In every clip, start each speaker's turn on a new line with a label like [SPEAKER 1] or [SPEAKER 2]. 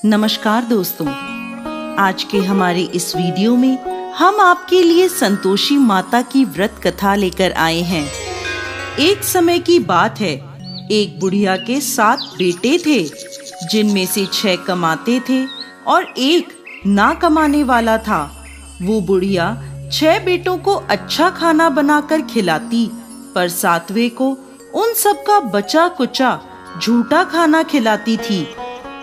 [SPEAKER 1] नमस्कार दोस्तों, आज के हमारे इस वीडियो में हम आपके लिए संतोषी माता की व्रत कथा लेकर आए हैं। एक समय की बात है, एक बुढ़िया के 7 बेटे थे, जिनमें से 6 कमाते थे और एक ना कमाने वाला था। वो बुढ़िया 6 बेटों को अच्छा खाना बनाकर खिलाती, पर 7वें को उन सब का बचा कुचा झूठा खाना खिलाती थी।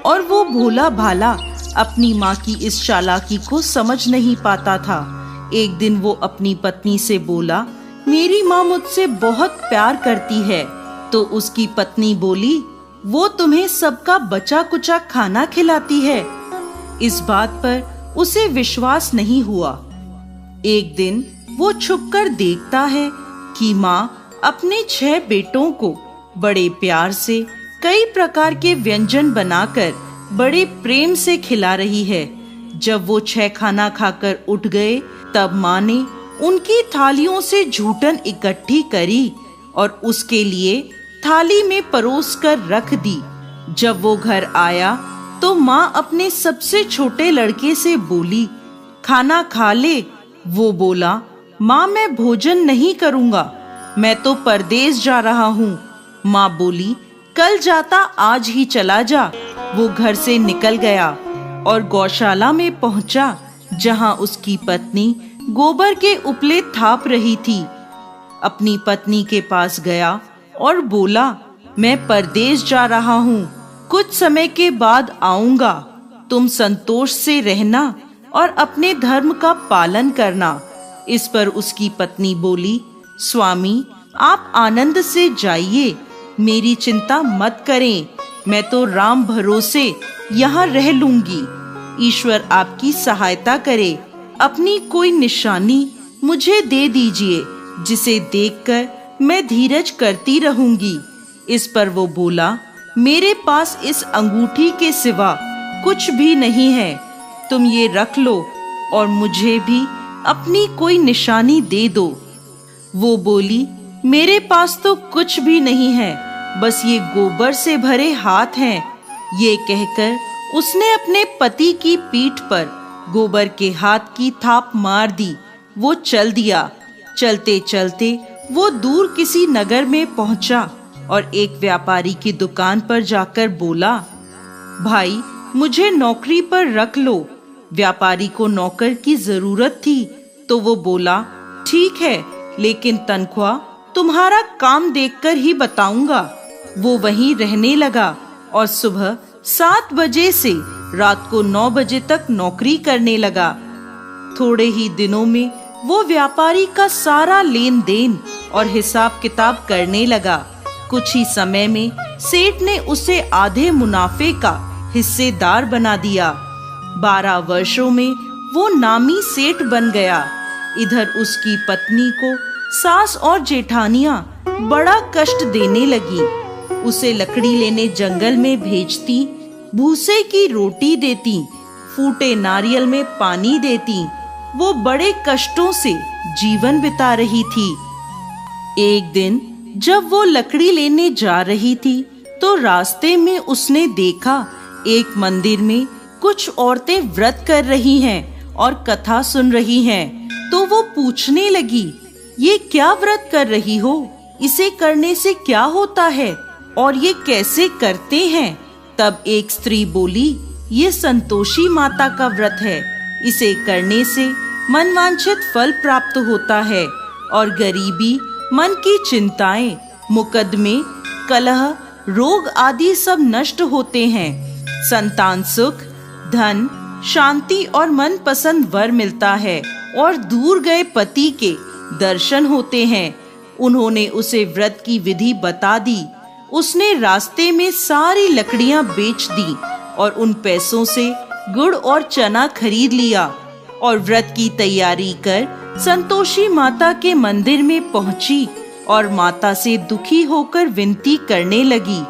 [SPEAKER 1] और वो भोला भाला अपनी माँ की इस चालाकी को समझ नहीं पाता था। एक दिन वो अपनी पत्नी से बोला, मेरी माँ मुझसे बहुत प्यार करती है। तो उसकी पत्नी बोली, वो तुम्हें सबका बचा कुचा खाना खिलाती है। इस बात पर उसे विश्वास नहीं हुआ। एक दिन वो छुपकर देखता है कि माँ अपने 6 बेटों को बड़े प्यार से कई प्रकार के व्यंजन बनाकर बड़े प्रेम से खिला रही है। जब वो 6 खाना खाकर उठ गए, तब माँ ने उनकी थालियों से झूठन इकट्ठी करी और उसके लिए थाली में परोस कर रख दी। जब वो घर आया तो माँ अपने सबसे छोटे लड़के से बोली, खाना खा ले। वो बोला, माँ मैं भोजन नहीं करूँगा, मैं तो परदेश जा रहा हूँ। माँ बोली, कल जाता आज ही चला जा। वो घर से निकल गया और गौशाला में पहुंचा, जहां उसकी पत्नी गोबर के उपले थाप रही थी। अपनी पत्नी के पास गया और बोला, मैं परदेश जा रहा हूँ, कुछ समय के बाद आऊंगा। तुम संतोष से रहना और अपने धर्म का पालन करना। इस पर उसकी पत्नी बोली, स्वामी आप आनंद से जाइए, मेरी चिंता मत करें, मैं तो राम भरोसे यहाँ रह लूंगी। ईश्वर आपकी सहायता करे। अपनी कोई निशानी मुझे दे दीजिए, जिसे देखकर मैं धीरज करती रहूंगी। इस पर वो बोला, मेरे पास इस अंगूठी के सिवा कुछ भी नहीं है, तुम ये रख लो और मुझे भी अपनी कोई निशानी दे दो। वो बोली, मेरे पास तो कुछ भी नहीं है, बस ये गोबर से भरे हाथ हैं। ये कहकर उसने अपने पति की पीठ पर गोबर के हाथ की थाप मार दी। वो चल दिया। चलते चलते वो दूर किसी नगर में पहुंचा और एक व्यापारी की दुकान पर जाकर बोला, भाई मुझे नौकरी पर रख लो। व्यापारी को नौकर की जरूरत थी, तो वो बोला, ठीक है, लेकिन तनख्वाह तुम्हारा काम देखकर ही बताऊंगा। वो वहीं रहने लगा और सुबह 7 बजे से रात को 9 बजे तक नौकरी करने लगा। थोड़े ही दिनों में वो व्यापारी का सारा लेन देन और हिसाब किताब करने लगा। कुछ ही समय में सेठ ने उसे आधे मुनाफे का हिस्सेदार बना दिया। 12 वर्षों में वो नामी सेठ बन गया। इधर उसकी पत्नी को सास और जेठानियां बड़ा कष्ट देने लगी। उसे लकड़ी लेने जंगल में भेजती, भूसे की रोटी देती, फूटे नारियल में पानी देती। वो बड़े कष्टों से जीवन बिता रही थी। एक दिन जब वो लकड़ी लेने जा रही थी, तो रास्ते में उसने देखा एक मंदिर में कुछ औरतें व्रत कर रही हैं और कथा सुन रही हैं। तो वो पूछने लगी, ये क्या व्रत कर रही हो? इसे करने से क्या होता है और ये कैसे करते हैं? तब एक स्त्री बोली, ये संतोषी माता का व्रत है, इसे करने से मनवांछित फल प्राप्त होता है और गरीबी, मन की चिंताएं, मुकदमे, कलह, रोग आदि सब नष्ट होते हैं। संतान सुख, धन, शांति और मनपसंद वर मिलता है और दूर गए पति के दर्शन होते हैं। उन्होंने उसे व्रत की विधि बता दी। उसने रास्ते में सारी लकड़ियां बेच दी और उन पैसों से गुड़ और चना खरीद लिया और व्रत की तैयारी कर संतोषी माता के मंदिर में पहुंची और माता से दुखी होकर विनती करने लगी,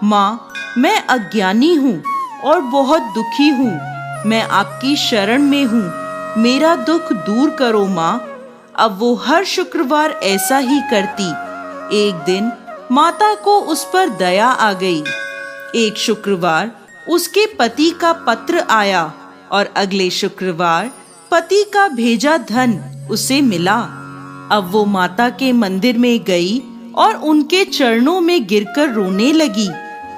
[SPEAKER 1] माँ मैं अज्ञानी हूँ और बहुत दुखी हूँ, मैं आपकी शरण में हूँ, मेरा दुख दूर करो माँ। अब वो हर शुक्रवार ऐसा ही करती। एक दिन माता को उस पर दया आ गई। एक शुक्रवार उसके पति का पत्र आया और अगले शुक्रवार पति का भेजा धन उसे मिला। अब वो माता के मंदिर में गई और उनके चरणों में गिरकर रोने लगी।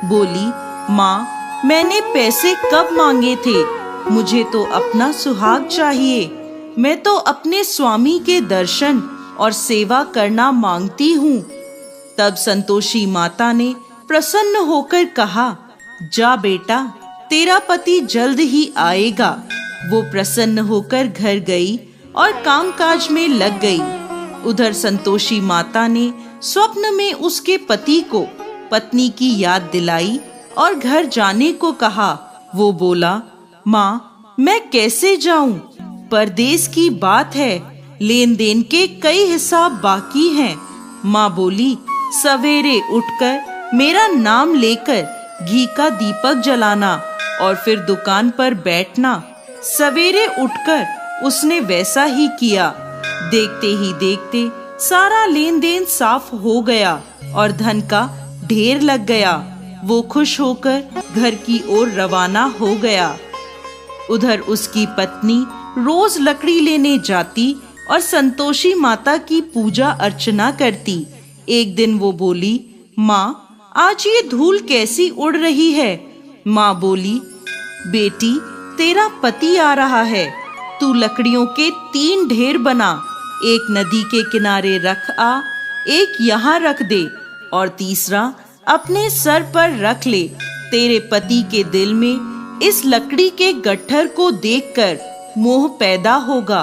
[SPEAKER 1] बोली, माँ, मैंने पैसे कब मांगे थे? मुझे तो अपना सुहाग चाहिए। मैं तो अपने स्वामी के दर्शन और सेवा करना मांगती हूँ। तब संतोषी माता ने प्रसन्न होकर कहा, जा बेटा, तेरा पति जल्द ही आएगा। वो प्रसन्न होकर घर गई और कामकाज में लग गई। उधर संतोषी माता ने स्वप्न में उसके पति को पत्नी की याद दिलाई और घर जाने को कहा। वो बोला, माँ, मैं कैसे जाऊं? परदेश की बात है, लेन देन के कई हिसाब बाकी हैं। माँ बोली, सवेरे उठकर मेरा नाम लेकर घी का दीपक जलाना और फिर दुकान पर बैठना। सवेरे उठकर उसने वैसा ही किया। देखते ही देखते सारा लेन देन साफ हो गया और धन का ढेर लग गया। वो खुश होकर घर की ओर रवाना हो गया। उधर उसकी पत्नी रोज लकड़ी लेने जाती और संतोषी माता की पूजा अर्चना करती। एक दिन वो बोली, माँ, आज ये धूल कैसी उड़ रही है? माँ बोली, बेटी, तेरा पति आ रहा है। तू लकड़ियों के 3 ढेर बना, एक नदी के किनारे रख आ, एक यहाँ रख दे और तीसरा अपने सर पर रख ले। तेरे पति के दिल में इस लकड़ी के गट्ठर को देखकर मोह पैदा होगा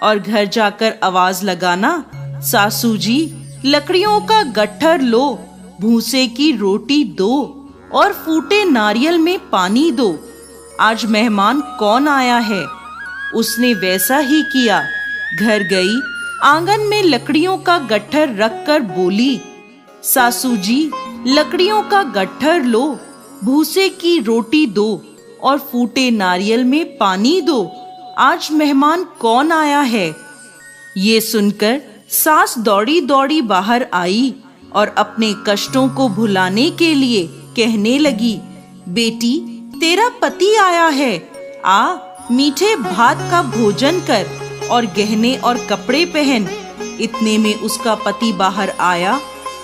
[SPEAKER 1] और घर जाकर आवाज लगाना, सासू जी, लकड़ियों का गट्ठर लो, भूसे की रोटी दो और फूटे नारियल में पानी दो। आज मेहमान कौन आया है? उसने वैसा ही किया। घर गई, आंगन में लकड़ियों का गट्ठर रखकर बोली, सासू जी, लकड़ियों का गट्ठर लो, भूसे की रोटी दो और फूटे नारियल में पानी दो। आज मेहमान कौन आया है? ये सुनकर सास दौड़ी दौड़ी बाहर आई और अपने कष्टों को भुलाने के लिए कहने लगी, बेटी, तेरा पति आया है। आ, मीठे भात का भोजन कर और गहने और कपड़े पहन। इतने में उसका पति बाहर आया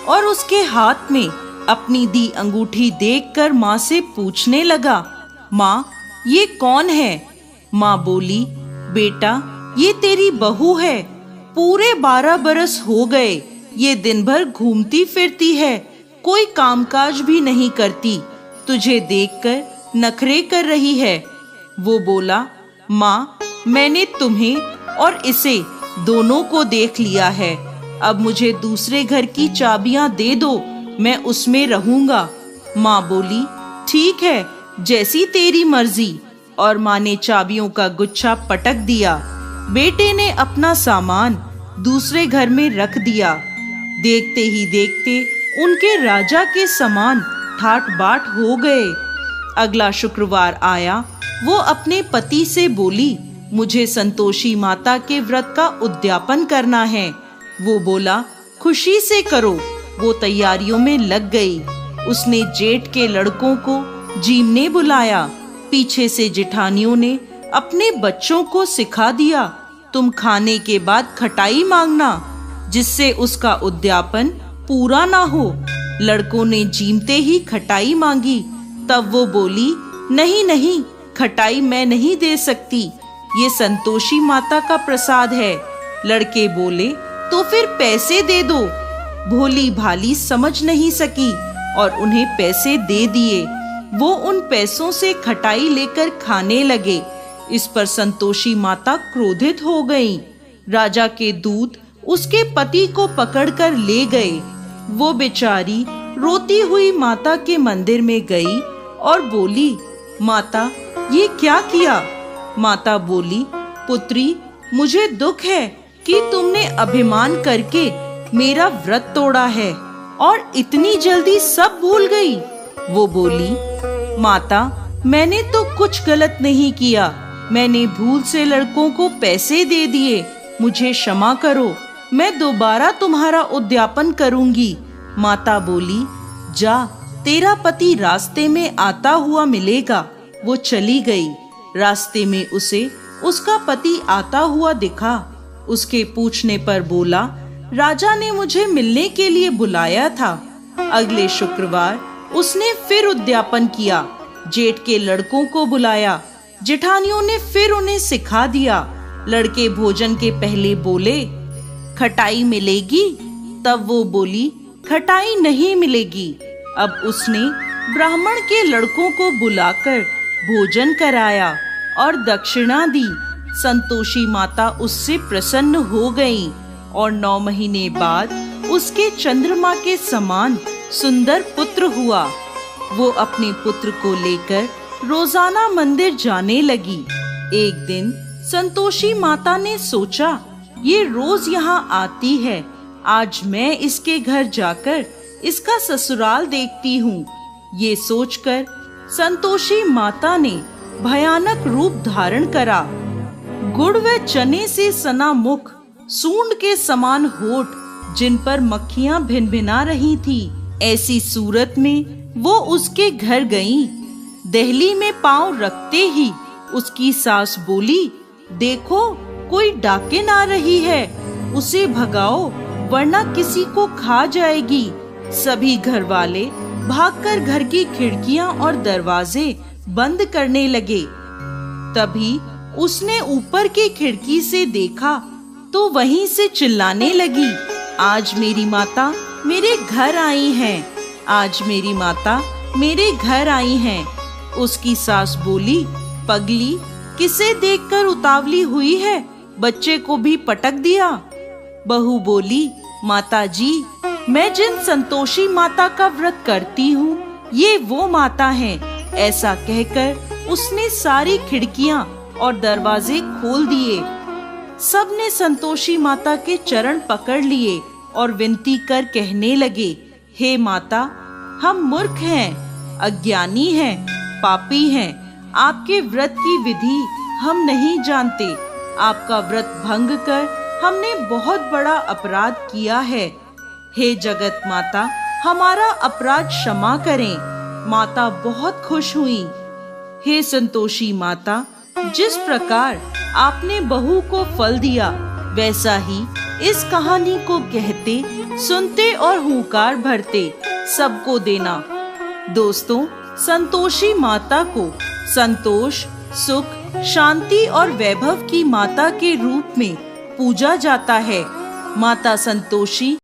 [SPEAKER 1] और उसके हाथ में अपनी दी अंगूठी देखकर माँ से पूछने लगा, माँ, ये कौन है? माँ बोली, बेटा, ये तेरी बहू है। पूरे 12 बरस हो गए ये दिन भर घूमती फिरती है, कोई कामकाज भी नहीं करती। तुझे देखकर नखरे कर रही है। वो बोला, माँ, मैंने तुम्हें और इसे दोनों को देख लिया है। अब मुझे दूसरे घर की चाबियां दे दो, मैं उसमें रहूंगा। माँ बोली, ठीक है, जैसी तेरी मर्जी। और माँ ने चाबियों का गुच्छा पटक दिया। बेटे ने अपना सामान दूसरे घर में रख दिया। देखते ही देखते उनके राजा के समान ठाट बाट हो गए। अगला शुक्रवार आया। वो अपने पति से बोली, मुझे संतोषी माता के व्रत का उद्यापन करना है। वो बोला, खुशी से करो। वो तैयारियों में लग गई। उसने जेठ के लड़कों को जीमने बुलाया। पीछे से जेठानियों ने अपने बच्चों को सिखा दिया, तुम खाने के बाद खटाई मांगना, जिससे उसका उद्यापन पूरा ना हो। लड़कों ने जीमते ही खटाई मांगी। तब वो बोली, नहीं नहीं, खटाई मैं नहीं दे सकती, ये संतोषी माता का प्रसाद है। लड़के बोले, तो फिर पैसे दे दो। भोली भाली समझ नहीं सकी और उन्हें पैसे दे दिए। वो उन पैसों से खटाई लेकर खाने लगे। इस पर संतोषी माता क्रोधित हो गईं। राजा के दूत उसके पति को पकड़कर ले गए। वो बेचारी रोती हुई माता के मंदिर में गई और बोली, माता, ये क्या किया? माता बोली, पुत्री, मुझे दुख है कि तुमने अभिमान करके मेरा व्रत तोड़ा है और इतनी जल्दी सब भूल गई। वो बोली, माता, मैंने तो कुछ गलत नहीं किया। मैंने भूल से लड़कों को पैसे दे दिए। मुझे क्षमा करो, मैं दोबारा तुम्हारा उद्यापन करूंगी। माता बोली, जा, तेरा पति रास्ते में आता हुआ मिलेगा। वो चली गई। रास्ते में उसे उसका पति आता हुआ दिखा। उसके पूछने पर बोला, राजा ने मुझे मिलने के लिए बुलाया था। अगले शुक्रवार उसने फिर उद्यापन किया। जेठ के लड़कों को बुलाया। जेठानियों ने फिर उन्हें सिखा दिया। लड़के भोजन के पहले बोले, खटाई मिलेगी? तब वो बोली, खटाई नहीं मिलेगी। अब उसने ब्राह्मण के लड़कों को बुलाकर भोजन कराया और दक्षिणा दी। संतोषी माता उससे प्रसन्न हो गईं और 9 महीने बाद उसके चंद्रमा के समान सुंदर पुत्र हुआ। वो अपने पुत्र को लेकर रोजाना मंदिर जाने लगी। एक दिन संतोषी माता ने सोचा, ये रोज यहाँ आती है, आज मैं इसके घर जाकर इसका ससुराल देखती हूँ। ये सोचकर संतोषी माता ने भयानक रूप धारण करा। गुड़ व चने से सना मुख, सूंड के समान होठ, जिन पर मक्खियां भिनभिना रही थी। ऐसी सूरत में वो उसके घर गईं। दहली में पांव रखते ही उसकी सास बोली, देखो कोई डाकिन आ रही है, उसे भगाओ वरना किसी को खा जाएगी। सभी घर वाले भागकर घर की खिड़कियां और दरवाजे बंद करने लगे। तभी उसने ऊपर की खिड़की से देखा तो वहीं से चिल्लाने लगी, आज मेरी माता मेरे घर आई हैं, आज मेरी माता मेरे घर आई हैं। उसकी सास बोली, पगली, किसे देखकर उतावली हुई है, बच्चे को भी पटक दिया। बहू बोली, माता जी, मैं जिन संतोषी माता का व्रत करती हूँ, ये वो माता हैं। ऐसा कहकर उसने सारी खिड़कियां और दरवाजे खोल दिए। सबने संतोषी माता के चरण पकड़ लिए और विनती कर कहने लगे, हे माता, हम मूर्ख हैं, अज्ञानी हैं, पापी हैं। आपके व्रत की विधि हम नहीं जानते। आपका व्रत भंग कर हमने बहुत बड़ा अपराध किया है। हे जगत माता, हमारा अपराध क्षमा करें। माता बहुत खुश हुई। हे संतोषी माता, जिस प्रकार आपने बहू को फल दिया, वैसा ही इस कहानी को कहते, सुनते और हुंकार भरते सबको देना। दोस्तों, संतोषी माता को संतोष, सुख, शांति और वैभव की माता के रूप में पूजा जाता है। माता संतोषी